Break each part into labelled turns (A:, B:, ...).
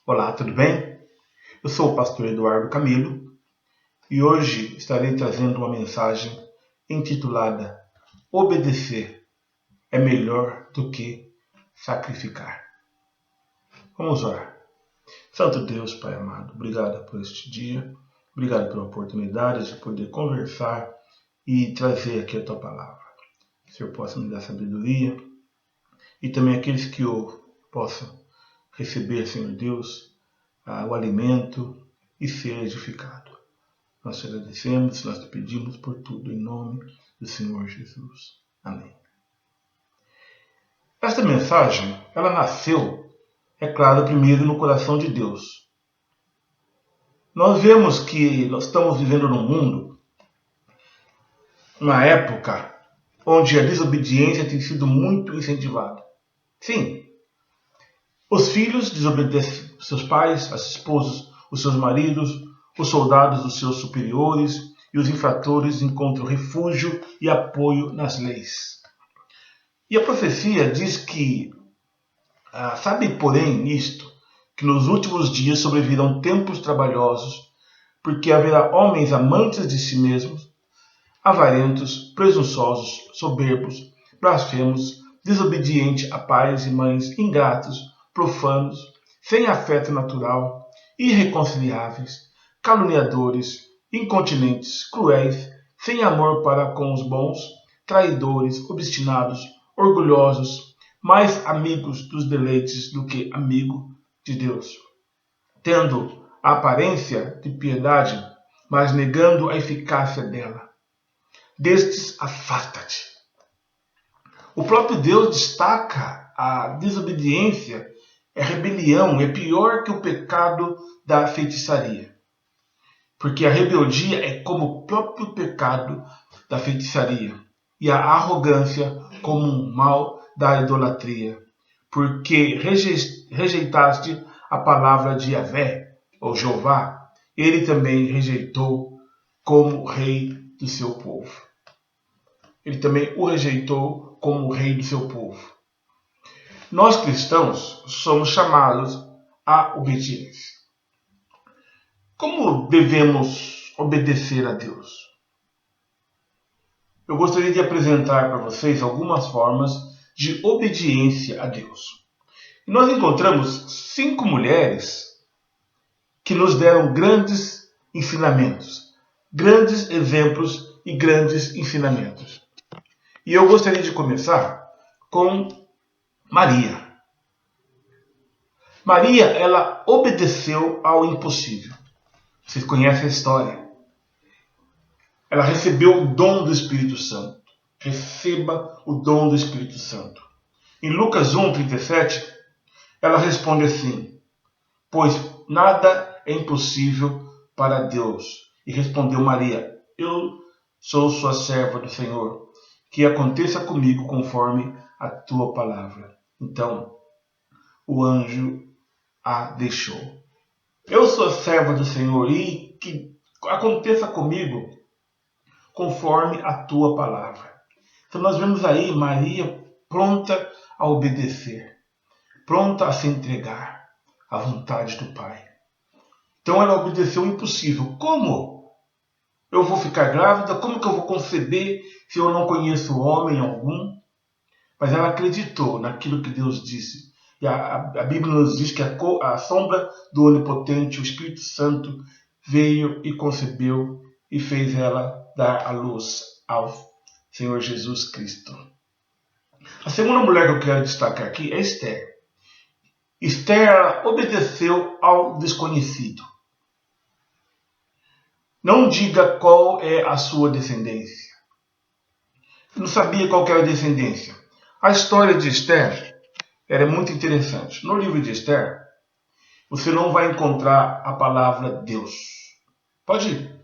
A: Olá, tudo bem? Eu sou o pastor Eduardo Camilo e hoje estarei trazendo uma mensagem intitulada Obedecer é melhor do que sacrificar. Vamos orar. Santo Deus, Pai amado, obrigado por este dia, obrigado pela oportunidade de poder conversar e trazer aqui a Tua palavra. Que o Senhor possa me dar sabedoria e também aqueles que o possam receber, Senhor Deus, o alimento e ser edificado. Nós te agradecemos, nós te pedimos por tudo, em nome do Senhor Jesus. Amém. Esta mensagem, ela nasceu, é claro, primeiro no coração de Deus. Nós vemos que nós estamos vivendo num mundo, uma época, onde a desobediência tem sido muito incentivada. Sim, os filhos desobedecem os seus pais, as esposas, os seus maridos, os soldados, os seus superiores, e os infratores encontram refúgio e apoio nas leis. E a profecia diz que, sabe porém isto, que nos últimos dias sobrevirão tempos trabalhosos, porque haverá homens amantes de si mesmos, avarentos, presunçosos, soberbos, blasfemos, desobedientes a pais e mães, ingratos, profanos, sem afeto natural, irreconciliáveis, caluniadores, incontinentes, cruéis, sem amor para com os bons, traidores, obstinados, orgulhosos, mais amigos dos deleites do que amigo de Deus, tendo a aparência de piedade, mas negando a eficácia dela. Destes, afasta-te. O próprio Deus destaca a desobediência, a rebelião, é pior que o pecado da feitiçaria. Porque a rebeldia é como o próprio pecado da feitiçaria, e a arrogância como um mal da idolatria. Porque rejeitaste a palavra de Yahvé, ou Jeová, ele também rejeitou como rei do seu povo. Ele também o rejeitou como rei do seu povo. Nós cristãos somos chamados à obediência. Como devemos obedecer a Deus? Eu gostaria de apresentar para vocês algumas formas de obediência a Deus. E nós encontramos 5 mulheres que nos deram grandes ensinamentos, grandes exemplos e grandes ensinamentos. E eu gostaria de começar com Maria. Maria, ela obedeceu ao impossível. Vocês conhecem a história. Ela recebeu o dom do Espírito Santo. Receba o dom do Espírito Santo. Em Lucas 1:37, ela responde assim: pois nada é impossível para Deus. E respondeu Maria: eu sou sua serva do Senhor, que aconteça comigo conforme a tua palavra. Então, o anjo a deixou. Eu sou a serva do Senhor e que aconteça comigo conforme a tua palavra. Então nós vemos aí Maria pronta a obedecer, pronta a se entregar à vontade do Pai. Então ela obedeceu o impossível. Como eu vou ficar grávida? Como que eu vou conceber se eu não conheço homem algum? Mas ela acreditou naquilo que Deus disse. E a Bíblia nos diz que a sombra do Onipotente, o Espírito Santo, veio e concebeu e fez ela dar a luz ao Senhor Jesus Cristo. A segunda mulher que eu quero destacar aqui é Esther. Esther obedeceu ao desconhecido. Não diga qual é a sua descendência. Eu não sabia qual era a descendência. A história de Esther é muito interessante. No livro de Esther, você não vai encontrar a palavra Deus. Pode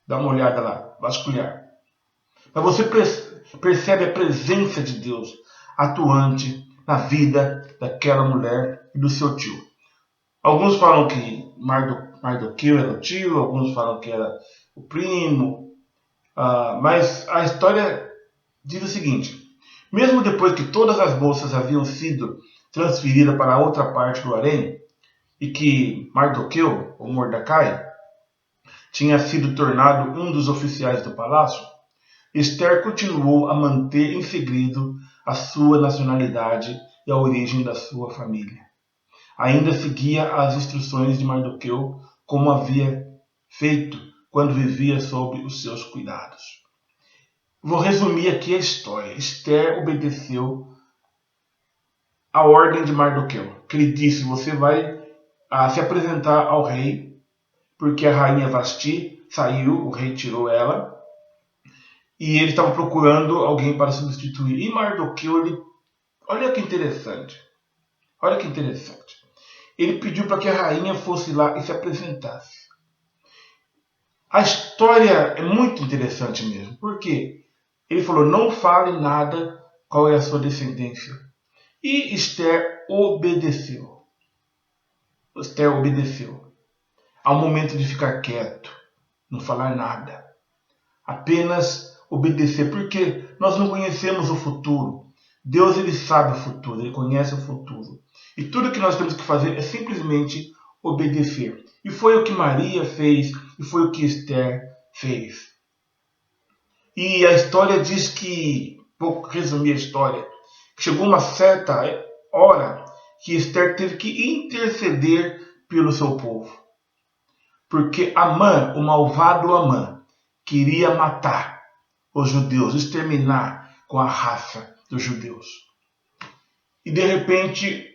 A: dar uma olhada lá, vasculhar. Mas você percebe a presença de Deus atuante na vida daquela mulher e do seu tio. Alguns falam que Mardoqueu era o tio, alguns falam que era o primo, mas a história diz o seguinte: mesmo depois que todas as moças haviam sido transferidas para outra parte do harém, e que Mardoqueu, ou Mordecai, tinha sido tornado um dos oficiais do palácio, Esther continuou a manter em segredo a sua nacionalidade e a origem da sua família. Ainda seguia as instruções de Mardoqueu, como havia feito quando vivia sob os seus cuidados. Vou resumir aqui a história. Esther obedeceu a ordem de Mardoqueu, que lhe disse: você vai se apresentar ao rei, porque a rainha Vasti saiu, o rei tirou ela, e ele estava procurando alguém para substituir. E Mardoqueu, olha que interessante, olha que interessante. Ele pediu para que a rainha fosse lá e se apresentasse. A história é muito interessante mesmo, porque ele falou: não fale nada qual é a sua descendência. E Esther obedeceu. Esther obedeceu. Ao momento de ficar quieto, não falar nada. Apenas obedecer, porque nós não conhecemos o futuro. Deus, ele sabe o futuro, ele conhece o futuro. E tudo que nós temos que fazer é simplesmente obedecer. E foi o que Maria fez, e foi o que Esther fez. E a história diz que, vou resumir a história, chegou uma certa hora que Esther teve que interceder pelo seu povo. Porque Amã, o malvado Amã, queria matar os judeus, exterminar com a raça dos judeus. E de repente,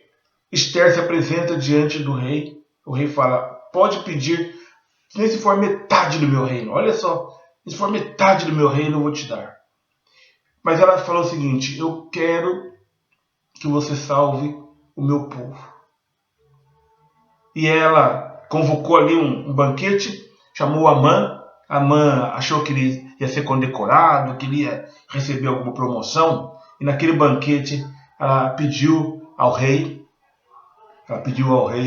A: Esther se apresenta diante do rei. O rei fala: pode pedir, nem se for metade do meu reino. Olha só, se for metade do meu reino, eu vou te dar. Mas ela falou o seguinte: eu quero que você salve o meu povo. E ela convocou ali um banquete, chamou Amã. Amã achou que ele ia ser condecorado, que ele ia receber alguma promoção. E naquele banquete ela pediu ao rei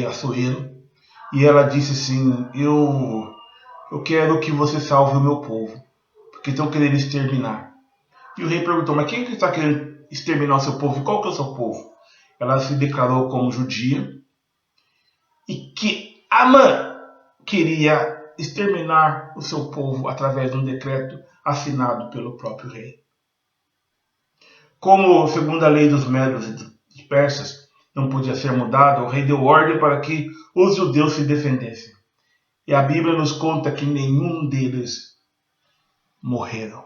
A: Assuero, e ela disse assim: eu quero que você salve o meu povo, porque estão querendo exterminar. E o rei perguntou: mas quem que está querendo exterminar o seu povo? E qual que é o seu povo? Ela se declarou como judia, e que Amã queria exterminar o seu povo através de um decreto assinado pelo próprio rei. Como, segundo a lei dos Medos e dos Persas, não podia ser mudado, o rei deu ordem para que os judeus se defendessem. E a Bíblia nos conta que nenhum deles morreram.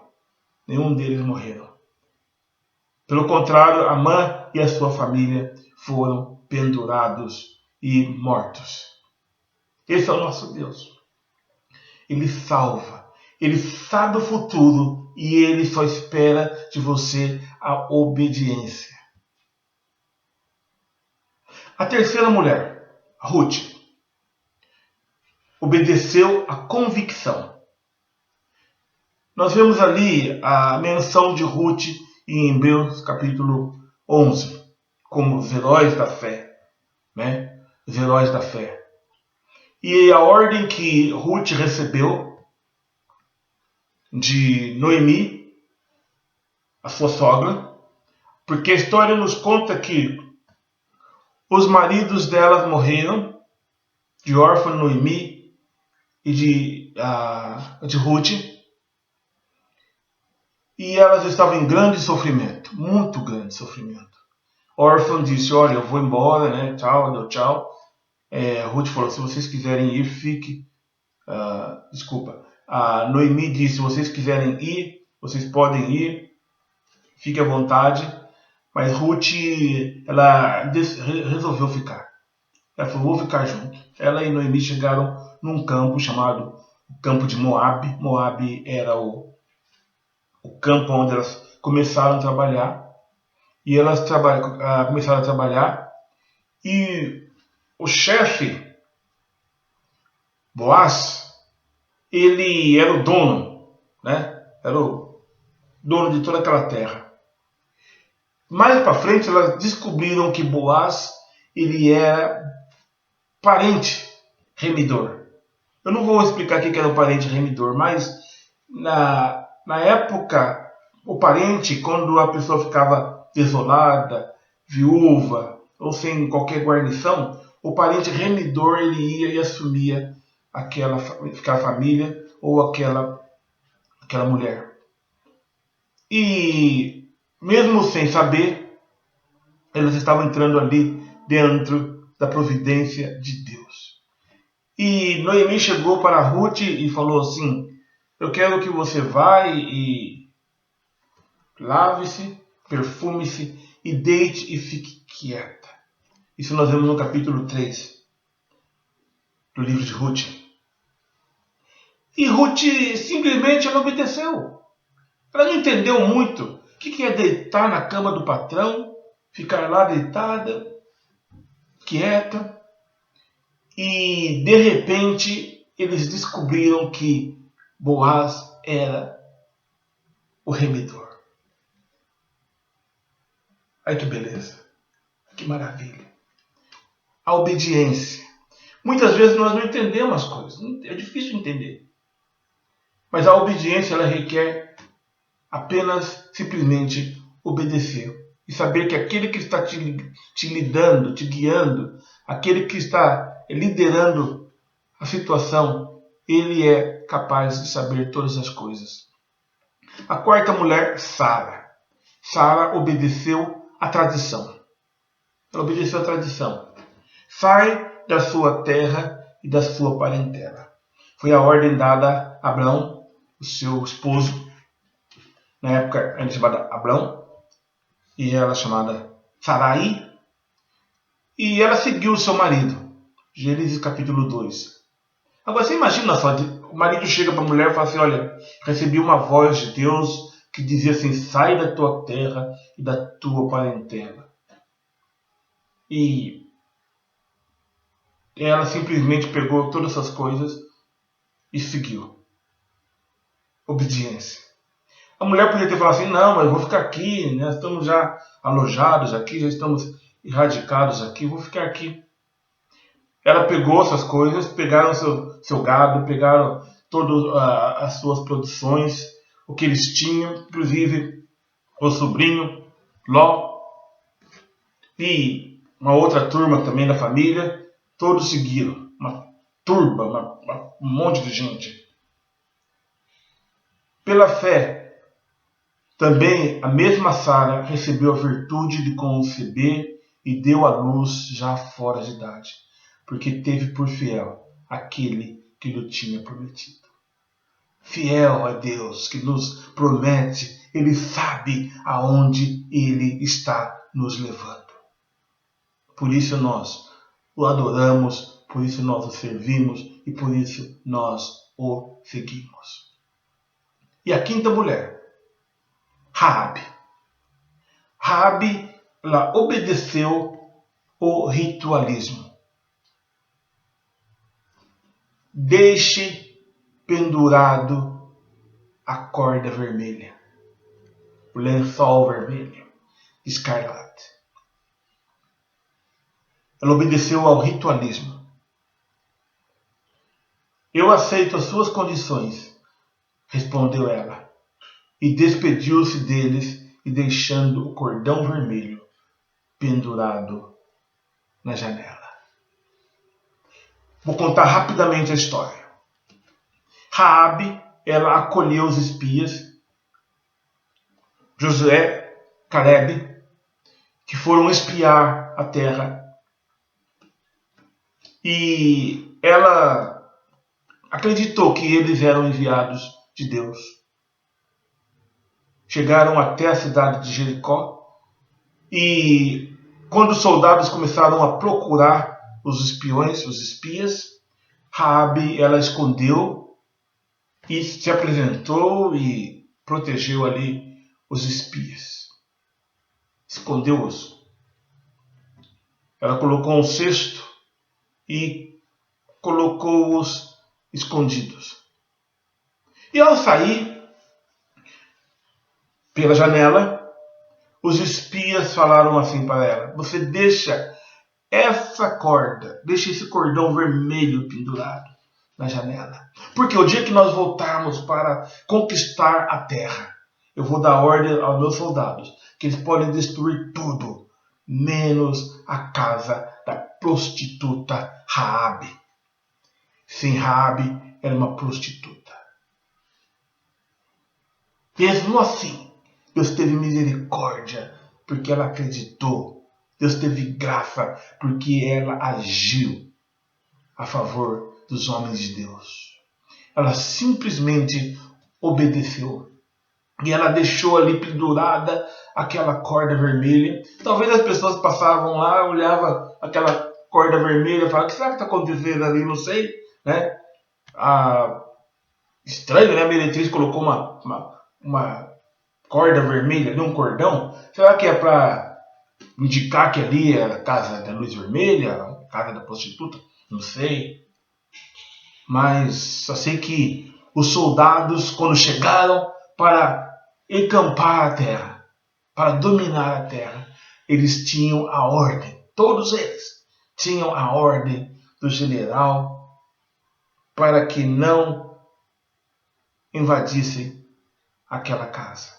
A: Nenhum deles morreram. Pelo contrário, Amã e a sua família foram pendurados e mortos. Esse é o nosso Deus. Ele salva. Ele sabe o futuro e ele só espera de você a obediência. A terceira mulher, Ruth, obedeceu à convicção. Nós vemos ali a menção de Ruth em Hebreus capítulo 11, como os heróis da fé, né? Os heróis da fé. E a ordem que Ruth recebeu de Noemi, a sua sogra, porque a história nos conta que os maridos delas morreram, de Orfa, Noemi e de Ruth, e elas estavam em grande sofrimento, muito grande sofrimento. Orfa disse: olha, eu vou embora, né? Tchau, deu tchau. Ruth falou: se vocês quiserem ir, fique. Noemi disse: se vocês quiserem ir, vocês podem ir, fique à vontade. Mas Ruth, ela resolveu ficar. Ela falou: vou ficar junto. Ela e Noemi chegaram num campo chamado Campo de Moabe. Moabe era o campo onde elas começaram a trabalhar. E elas começaram a trabalhar. E o chefe, Boaz, ele era o dono, né? Era o dono de toda aquela terra. Mais para frente, elas descobriram que Boaz, ele era parente remidor. Eu não vou explicar o que era o parente remidor, mas na época, o parente, quando a pessoa ficava desolada, viúva ou sem qualquer guarnição, o parente remidor ele ia e assumia aquela família ou aquela mulher. E mesmo sem saber, eles estavam entrando ali dentro da providência de Deus. E Noemi chegou para Ruth e falou assim: eu quero que você vá e lave-se, perfume-se e deite e fique quieta. Isso nós vemos no capítulo 3 do livro de Ruth. E Ruth simplesmente ela obedeceu. Ela não entendeu muito o que é deitar na cama do patrão, ficar lá deitada, quieta. E de repente eles descobriram que Boaz era o remidor. Ai que beleza, que maravilha. A obediência. Muitas vezes nós não entendemos as coisas, é difícil entender. Mas a obediência ela requer apenas simplesmente obedecer. E saber que aquele que está te lidando, te guiando, aquele que está liderando a situação, ele é capaz de saber todas as coisas. A quarta mulher, Sara. Sara obedeceu à tradição. Ela obedeceu à tradição. Sai da sua terra e da sua parentela. Foi a ordem dada a Abrão, o seu esposo. Na época era chamada Abrão e ela chamada Sarai. E ela seguiu o seu marido. Gênesis capítulo 2. Agora você imagina só, o marido chega para a mulher e fala assim: olha, recebi uma voz de Deus que dizia assim: sai da tua terra e da tua parentela. E ela simplesmente pegou todas essas coisas e seguiu. Obediência. A mulher poderia ter falado assim: não, mas eu vou ficar aqui, nós estamos já alojados aqui, já estamos erradicados aqui, vou ficar aqui. Ela pegou essas coisas, pegaram seu gado, pegaram todas as suas produções, o que eles tinham, inclusive o sobrinho Ló e uma outra turma também da família, todos seguiram, uma turba, um monte de gente. Pela fé, também a mesma Sara recebeu a virtude de conceber e deu à luz já fora de idade, porque teve por fiel aquele que lhe tinha prometido. Fiel a Deus que nos promete, Ele sabe aonde Ele está nos levando. Por isso nós o adoramos, por isso nós o servimos e por isso nós o seguimos. E a quinta mulher, Raabe. Raabe, ela obedeceu o ritualismo. Deixe pendurado a corda vermelha, o lençol vermelho, escarlate. Ela obedeceu ao ritualismo. Eu aceito as suas condições, respondeu ela, e despediu-se deles e deixando o cordão vermelho pendurado na janela. Vou contar rapidamente a história. Raabe, ela acolheu os espias, Josué, Calebe, que foram espiar a terra. E ela acreditou que eles eram enviados de Deus. Chegaram até a cidade de Jericó e quando os soldados começaram a procurar os espiões, os espias, Raabe, ela escondeu e se apresentou e protegeu ali os espias. Escondeu-os. Ela colocou um cesto e colocou-os escondidos. E ao sair pela janela, os espias falaram assim para ela: você deixa essa corda, deixa esse cordão vermelho pendurado na janela. Porque o dia que nós voltarmos para conquistar a terra, eu vou dar ordem aos meus soldados que eles podem destruir tudo, menos a casa prostituta Raabe. Sim, Raabe era uma prostituta. Mesmo assim, Deus teve misericórdia porque ela acreditou. Deus teve graça porque ela agiu a favor dos homens de Deus. Ela simplesmente obedeceu. E ela deixou ali pendurada aquela corda vermelha. Talvez as pessoas passavam lá, olhavam aquela corda vermelha e falavam: o que será que está acontecendo ali? Não sei. Né? Estranho, né? A meretriz colocou uma corda vermelha ali, um cordão. Será que é para indicar que ali é a casa da luz vermelha, a casa da prostituta? Não sei. Mas só sei que os soldados, quando chegaram para encampar a terra, para dominar a terra, eles tinham a ordem, todos eles tinham a ordem do general para que não invadissem aquela casa.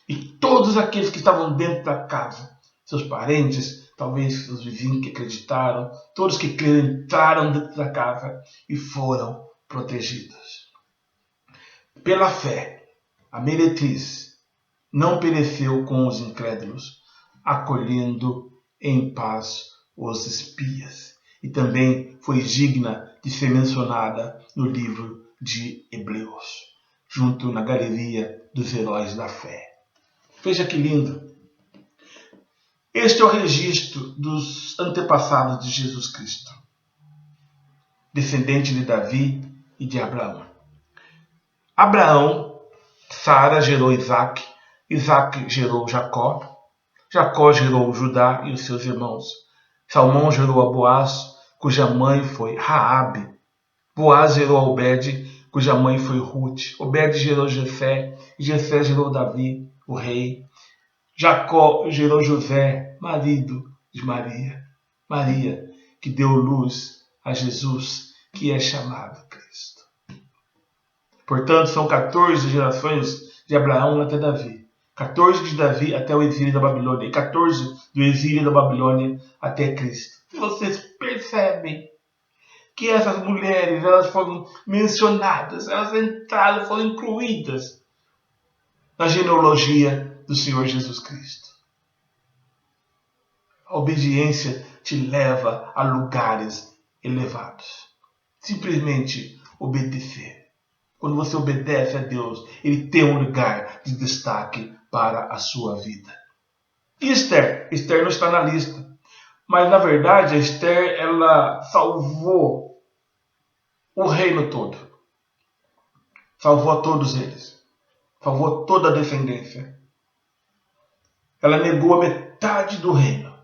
A: E todos aqueles que estavam dentro da casa, seus parentes, talvez seus vizinhos que acreditaram, todos que entraram dentro da casa e foram protegidos. Pela fé, a meretriz não pereceu com os incrédulos, acolhendo em paz os espias. E também foi digna de ser mencionada no livro de Hebreus, junto na galeria dos heróis da fé. Veja que lindo! Este é o registro dos antepassados de Jesus Cristo, descendente de Davi e de Abraão. Abraão, Sara gerou Isaac, Isaac gerou Jacó, Jacó gerou Judá e os seus irmãos. Salmão gerou a Boaz, cuja mãe foi Raabe. Boaz gerou a Obed, cuja mãe foi Ruth. Obed gerou Jessé, e Jessé gerou Davi, o rei. Jacó gerou José, marido de Maria. Maria, que deu luz a Jesus, que é chamado Cristo. Portanto, são 14 gerações de Abraão até Davi. 14 de Davi até o exílio da Babilônia. E 14 do exílio da Babilônia até Cristo. E vocês percebem que essas mulheres, elas foram mencionadas, elas entraram, foram incluídas na genealogia do Senhor Jesus Cristo. A obediência te leva a lugares elevados. Simplesmente obedecer. Quando você obedece a Deus, Ele tem um lugar de destaque para a sua vida. Esther não está na lista. Mas, na verdade, a Esther, ela salvou o reino todo. Salvou a todos eles. Salvou toda a descendência. Ela negou a metade do reino.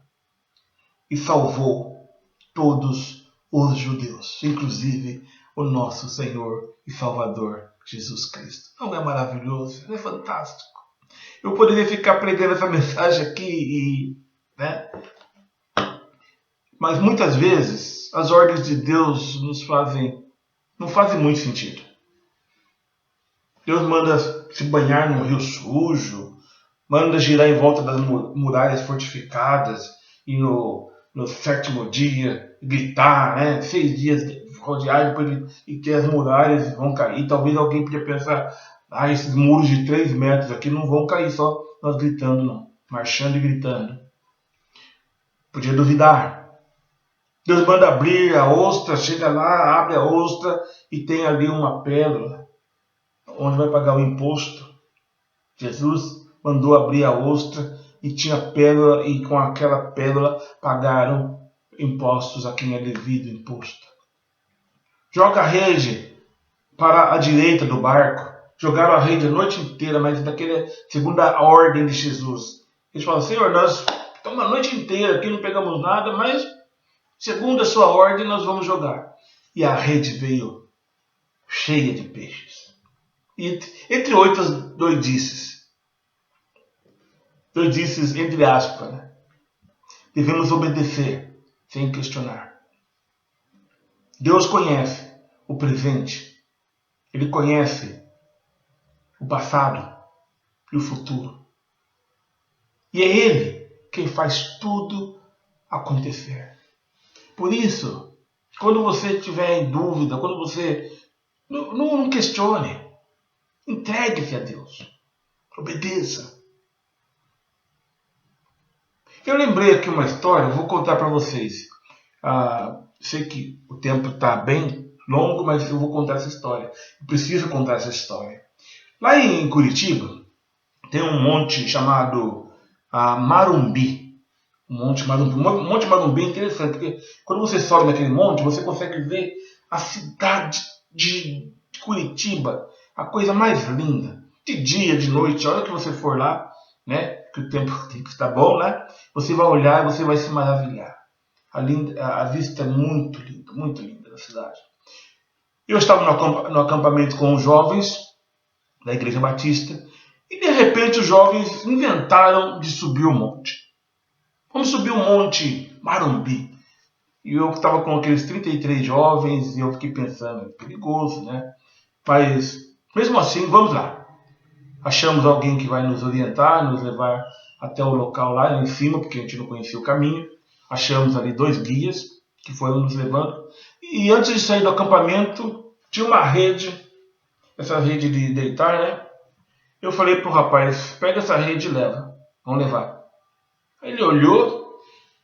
A: E salvou todos os judeus. Inclusive o nosso Senhor e Salvador Jesus Cristo. Não é maravilhoso? Não é fantástico? Eu poderia ficar pregando essa mensagem aqui né? Mas muitas vezes as ordens de Deus não fazem muito sentido. Deus manda se banhar num rio sujo, manda girar em volta das muralhas fortificadas e no sétimo dia gritar, né? 6 dias rodear depois e que as muralhas vão cair. Talvez alguém podia pensar: esses muros de 3 metros aqui não vão cair só nós gritando, não. Marchando e gritando. Podia duvidar. Deus manda abrir a ostra, chega lá, abre a ostra e tem ali uma pérola onde vai pagar o imposto. Jesus mandou abrir a ostra e tinha pérola, e com aquela pérola pagaram impostos a quem é devido imposto. Joga a rede para a direita do barco. Jogaram a rede a noite inteira, mas daquela segunda ordem de Jesus. Eles falam: Senhor, nós estamos a noite inteira aqui, não pegamos nada, mas segundo a sua ordem nós vamos jogar. E a rede veio cheia de peixes. E entre outras doidices. Doidices entre aspas, né? Devemos obedecer sem questionar. Deus conhece o presente. Ele conhece o passado e o futuro. E é Ele quem faz tudo acontecer. Por isso, quando você estiver em dúvida, quando você... Não questione. Entregue-se a Deus. Obedeça. Eu lembrei aqui uma história, eu vou contar para vocês. Sei que o tempo está bem longo, mas eu vou contar essa história. Eu preciso contar essa história. Lá em Curitiba, tem um monte chamado Marumbi. Monte Marumbi é interessante, porque quando você sobe naquele monte, você consegue ver a cidade de Curitiba, a coisa mais linda. De dia, de noite, a hora que você for lá, né, que o tempo está bom, né, você vai olhar e você vai se maravilhar. A vista é muito linda da cidade. Eu estava no acampamento com os jovens da Igreja Batista e de repente os jovens inventaram de subir o monte. Vamos subir o monte Marumbi. E eu estava com aqueles 33 jovens e eu fiquei pensando, é perigoso, né? Mas mesmo assim, vamos lá. Achamos alguém que vai nos orientar, nos levar até o local lá em cima, porque a gente não conhecia o caminho. Achamos ali 2 guias que foram nos levando. E antes de sair do acampamento, tinha uma rede, essa rede de deitar, né? Eu falei pro rapaz, pega essa rede e leva. Vamos levar. Aí ele olhou,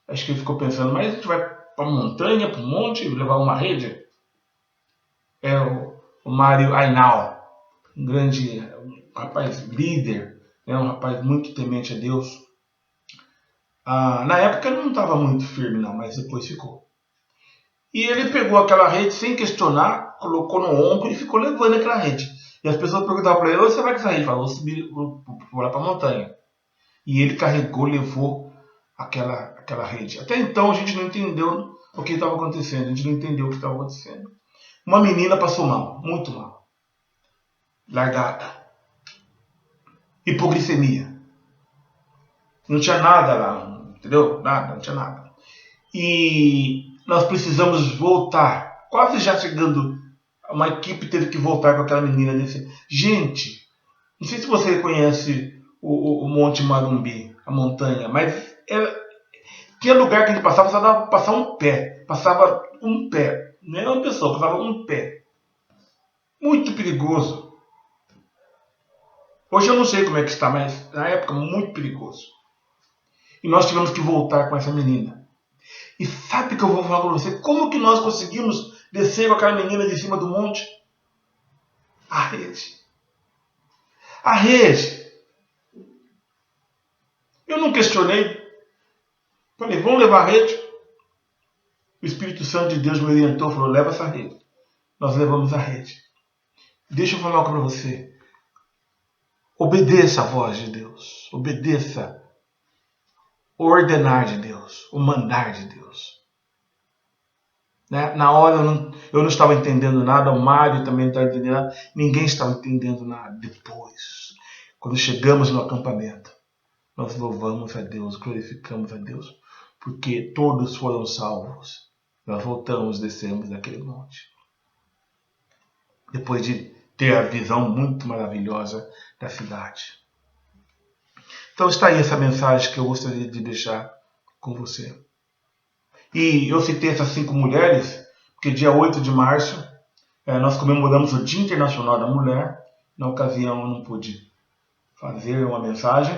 A: acho que ele ficou pensando, mas a gente vai para a montanha, para o monte, levar uma rede? É o Mário Ainal, um grande rapaz líder, né? Um rapaz muito temente a Deus. Na época ele não estava muito firme não, mas depois ficou. E ele pegou aquela rede sem questionar, colocou no ombro e ficou levando aquela rede. E as pessoas perguntavam para ele, onde você vai com essa rede? Ele falou, vou lá para a montanha. E ele carregou, levou aquela rede. Até então a gente não entendeu o que estava acontecendo, a gente não entendeu o que estava acontecendo. Uma menina passou mal, muito mal. Largada. Hipoglicemia. Não tinha nada lá, entendeu? Nada, não tinha nada. E nós precisamos voltar. Quase já chegando, uma equipe teve que voltar com aquela menina. Gente, não sei se você conhece o Monte Marumbi, a montanha, mas tinha lugar que a gente passava, só dava para passar um pé. Passava um pé. Não era uma pessoa, passava um pé. Muito perigoso. Hoje eu não sei como é que está, mas na época muito perigoso. E nós tivemos que voltar com essa menina. E sabe o que eu vou falar para você? Como que nós conseguimos descer com aquela menina de cima do monte? A rede. A rede. Eu não questionei. Falei, vamos levar a rede? O Espírito Santo de Deus me orientou, falou, leva essa rede. Nós levamos a rede. Deixa eu falar para você. Obedeça a voz de Deus. Obedeça o ordenar de Deus, o mandar de Deus. Né? Na hora eu não estava entendendo nada, o Mário também não estava entendendo nada, ninguém estava entendendo nada. Depois, quando chegamos no acampamento, nós louvamos a Deus, glorificamos a Deus, porque todos foram salvos. Nós voltamos, descemos daquele monte. Depois de ter a visão muito maravilhosa da cidade. Então está aí essa mensagem que eu gostaria de deixar com você. E eu citei essas 5 mulheres, porque dia 8 de março nós comemoramos o Dia Internacional da Mulher. Na ocasião eu não pude fazer uma mensagem.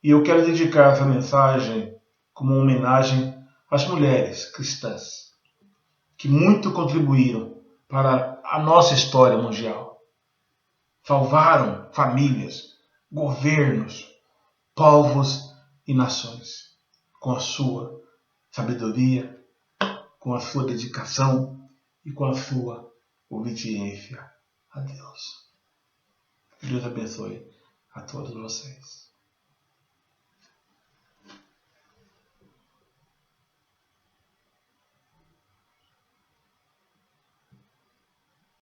A: E eu quero dedicar essa mensagem como uma homenagem às mulheres cristãs, que muito contribuíram para a nossa história mundial. Salvaram famílias, governos, povos e nações, com a sua sabedoria, com a sua dedicação e com a sua obediência a Deus. Deus abençoe a todos vocês.